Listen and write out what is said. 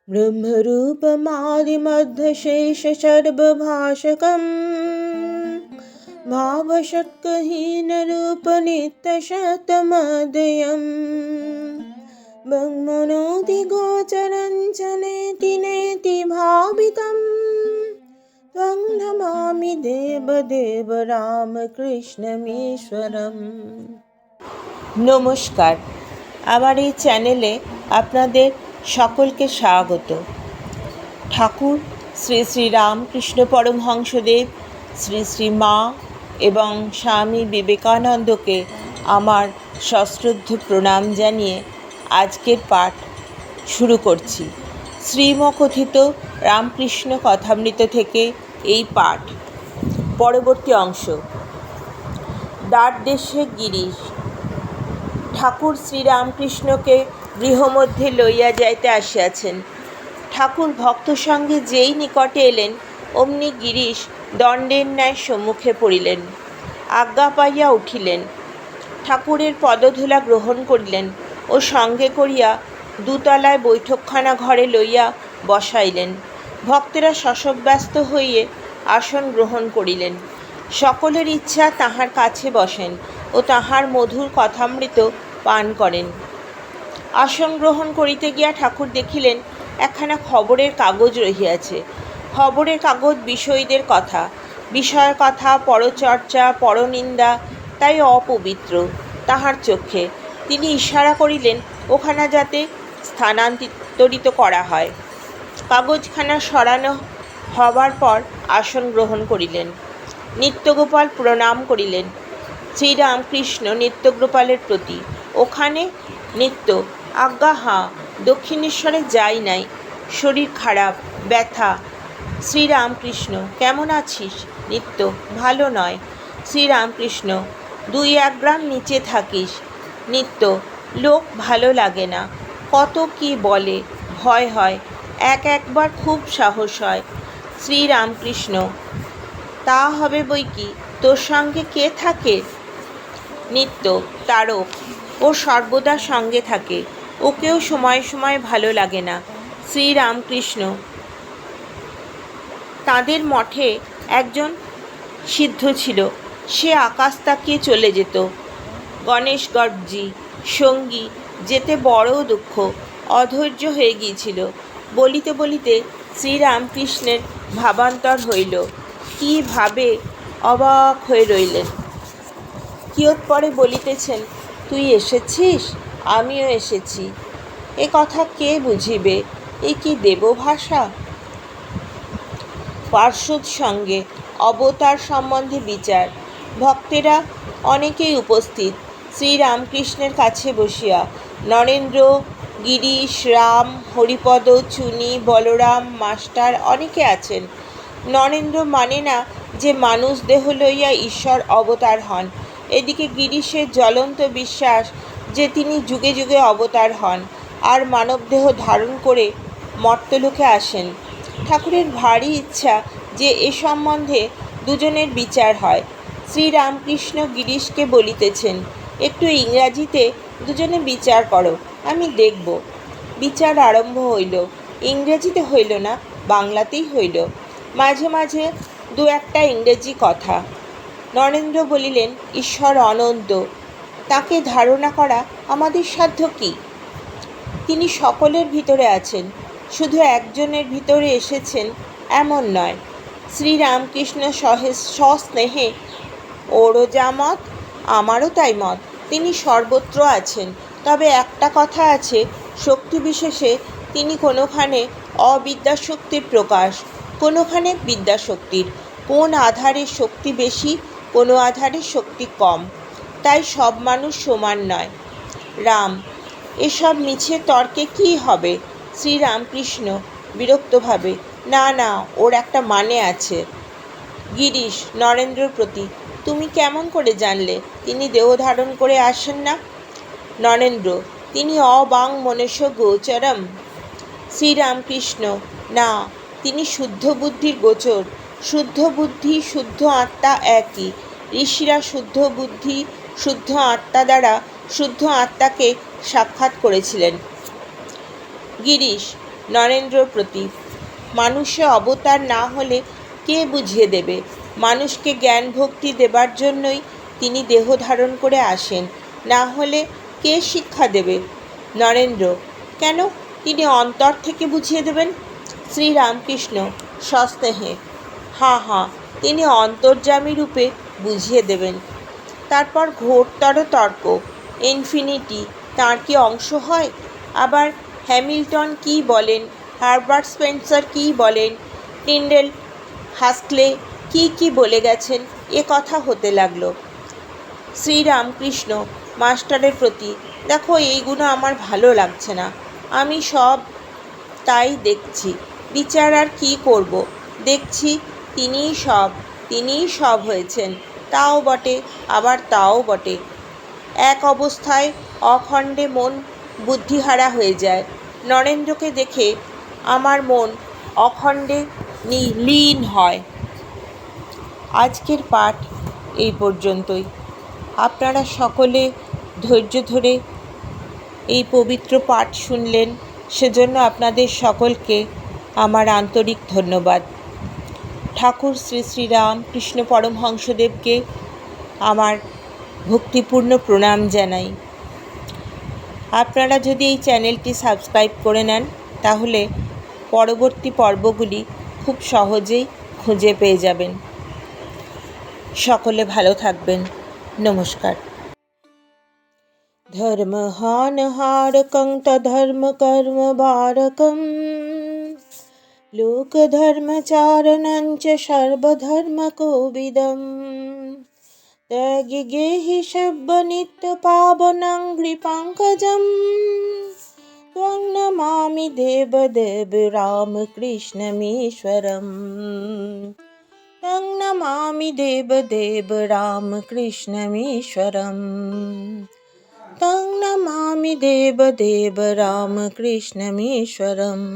ब्रह्मरूपमादिमध्यशेषसर्वभाषकम् भावषट्कहीनरूपनित्यशतमदयम् ब्रह्मणोऽधिगोचरं च नेति नेति भावितं त्वं नमामि देवदेव রামকৃষ্ণমীশ্বরম। নমস্কার, আমার এই চ্যানেলে আপনাদের সকলকে স্বাগত। ঠাকুর শ্রী শ্রী রামকৃষ্ণ পরমহংসদেব, শ্রী শ্রী মা এবং স্বামী বিবেকানন্দকে আমার সশ্রদ্ধ প্রণাম জানিয়ে আজকের পাঠ শুরু করছি। শ্রীমকথিত রামকৃষ্ণ কথামৃত থেকে এই পাঠ। পরবর্তী অংশ। দ্বারদেশে গিরিশ। ঠাকুর শ্রীরামকৃষ্ণকে গৃহমধ্যে লইয়া যাইতে আসিয়াছেন। ঠাকুর ভক্ত সঙ্গে যেই নিকটে এলেন, অমনি গিরিশ দণ্ডের ন্যায় সম্মুখে পড়িলেন। আজ্ঞা পাইয়া উঠিলেন, ঠাকুরের পদধূলা গ্রহণ করিলেন ও সঙ্গে করিয়া দুতলায় বৈঠকখানা ঘরে লইয়া বসাইলেন। ভক্তেরা শশব্যস্ত হইয়ে আসন গ্রহণ করিলেন। সকলের ইচ্ছা তাহার কাছে বসেন ও তাহার মধুর কথামৃত পান করেন। আসন গ্রহণ করিতে গিয়া ঠাকুর দেখিলেন একখানা খবরের কাগজ রহিয়াছে। খবরের কাগজ বিষয়ীদের কথা, বিষয়ের কথা, পরচর্চা, পরনিন্দা, তাই অপবিত্র তাহার চক্ষে। তিনি ইশারা করিলেন ওখানা যাতে স্থানান্তরিত করা হয়। কাগজখানা সরানো হবার পর আসন গ্রহণ করিলেন। নিত্যগোপাল প্রণাম করিলেন। শ্রীরামকৃষ্ণ নিত্যগোপালের প্রতি, ওখানে? নিত্য, আজ্ঞা হাঁ, দক্ষিণেশ্বরে যাই নাই, শরীর খারাপ, ব্যথা। শ্রীরামকৃষ্ণ, কেমন আছিস? নিত্য, ভালো নয়। শ্রীরামকৃষ্ণ, 2-1 গ্রাম নিচে থাকিস। নিত্য, লোক ভালো লাগে না, কত কি বলে, ভয় হয়, একবার খুব সাহস হয়। শ্রীরামকৃষ্ণ, তা হবে বই কি, তোর সঙ্গে কে থাকে? নিত্য, তারক, ও সর্বদা সঙ্গে থাকে, ওকেও সময় সময় ভালো লাগে না। শ্রীরামকৃষ্ণ, তাদের মঠে একজন সিদ্ধ ছিল, সে আকাশ তাকিয়ে চলে যেত। গণেশগর্জি সঙ্গী, যেতে বড় দুঃখ, অধৈর্য হয়ে গিয়েছিল। বলিতে বলিতে শ্রীরামকৃষ্ণের ভাবান্তর হইল। কি ভাবে অবাক হয়ে রইলেন। কিয়ৎপরে বলিতেছেন, তুই এসেছিস, আমিও এসেছি। এ কথা কে বুঝিবে? এ কি দেবভাষা? পার্শ্বদ সঙ্গে অবতার সম্বন্ধে বিচার। ভক্তেরা অনেকেই উপস্থিত। শ্রীরামকৃষ্ণের কাছে বসিয়া নরেন্দ্র, গিরিশ, রাম, হরিপদ, চুনি, বলরাম, মাস্টার অনেকে আছেন। নরেন্দ্র মানে না যে মানুষ দেহ লইয়া ঈশ্বর অবতার হন। এদিকে গিরিশের জ্বলন্ত বিশ্বাস যে তিনি যুগে যুগে অবতার হন আর মানবদেহ ধারণ করে মর্তলোকে আসেন। ঠাকুরের ভারী ইচ্ছা যে এ সম্বন্ধে দুজনের বিচার হয়। শ্রীরামকৃষ্ণ গিরিশকে বলিতেছেন, একটু ইংরাজিতে দুজনে বিচার করো, আমি দেখব। বিচার আরম্ভ হইল। ইংরেজিতে হইল না, বাংলাতেই হইল। মাঝে মাঝে 2-1টা ইংরেজি কথা। নরেন্দ্র বলিলেন, ঈশ্বর অনন্ত, তাকে ধারণা করা আমাদের সাধ্য কি? তিনি সকলের ভিতরে আছেন, শুধু একজনের ভিতরে এসেছেন এমন নয়। শ্রীরামকৃষ্ণ সস্নেহে, ওরও যা মত আমারও তাই মত, তিনি সর্বত্র আছেন। তবে একটা কথা আছে, শক্তি বিশেষে তিনি কোনোখানে অবিদ্যাশক্তির প্রকাশ, কোনোখানে বিদ্যাশক্তির। কোন আধারে শক্তি বেশি, কোনো আধারে শক্তি কম, তাই সব মানুষ সমান নয়। রাম, এসব মিছে তর্কে কি হবে? শ্রীরামকৃষ্ণ বিরক্তভাবে, না না, ওর একটা মানে আছে। গিরিশ নরেন্দ্রর প্রতি, তুমি কেমন করে জানলে তিনি দেহ ধারণ করে আসেন না? নরেন্দ্র, তিনি অবাং মনুষ্য গোচরম। শ্রীরামকৃষ্ণ, না, তিনি শুদ্ধ বুদ্ধির গোচর। শুদ্ধ বুদ্ধি, শুদ্ধ আত্মা একই। ঋষিরা শুদ্ধ বুদ্ধি, শুদ্ধ আত্মা দ্বারা শুদ্ধ আত্মাকে সাক্ষাৎ করেছিলেন। গিরিশ, নরেন্দ্রর প্রতি। মানুষে অবতার না হলে কে বুঝিয়ে দেবে? মানুষকে জ্ঞান ভক্তি দেবার জন্যই তিনি দেহ ধারণ করে আসেন, না হলে কে শিক্ষা দেবে? নরেন্দ্র: কেন, তিনি অন্তর থেকে বুঝিয়ে দেবেন। শ্রীরামকৃষ্ণ সস্নেহে: হাঁ হাঁ, তিনি অন্তর্যামী রূপে বুঝিয়ে দেবেন। তারপর ঘোরতর তর্ক। ইনফিনিটি তাঁর কি অংশ হয়? আবার হ্যামিল্টন কী বলেন, হারবার্ট স্পেন্সার কী বলেন, টিন্ডেল হাক্সলে কী বলে গেছেন, এ কথা হতে লাগলো। শ্রীরামকৃষ্ণ মাস্টারের প্রতি: দেখো, এইগুলো আমার ভালো লাগছে না। আমি সব তাই দেখছি, বিচার আর কী করব? দেখছি তিনিই সব হয়েছেন, তাও বটে, আবার তাও বটে। এক অবস্থায় অখণ্ডে মন বুদ্ধিহারা হয়ে যায়। নরেন্দ্রকে দেখে আমার মন অখণ্ডে লীন হয়। আজকের পাঠ এই পর্যন্তই। আপনারা সকলে ধৈর্য ধরে এই পবিত্র পাঠ শুনলেন, সেজন্য আপনাদের সকলকে আমার আন্তরিক ধন্যবাদ। ঠাকুর শ্রী শ্রী রামকৃষ্ণ পরমহংসদেবকে আমার ভক্তিপূর্ণ প্রণাম জানাই। আপনারা যদি এই চ্যানেলটি সাবস্ক্রাইব করে নেন, তাহলে পরবর্তী পর্বগুলি খুব সহজেই খুঁজে পেয়ে যাবেন। সকলে ভালো থাকবেন। নমস্কার। ধর্মহানহারকং তধর্ম কর্ম বারকং লোকধর্মচারণঞ্চ সর্বধর্মকোবিদম ত্যাগি সব্যনিত্য পাবনং কৃপঙ্কজম ত্বং নমামি দেবদেব রামকৃষ্ণমীশ্বরম ত্বং নমামি দেবদেব রামকৃষ্ণমীশ্বরম तं नमामि देवदेव रामकृष्णमीश्वरम्।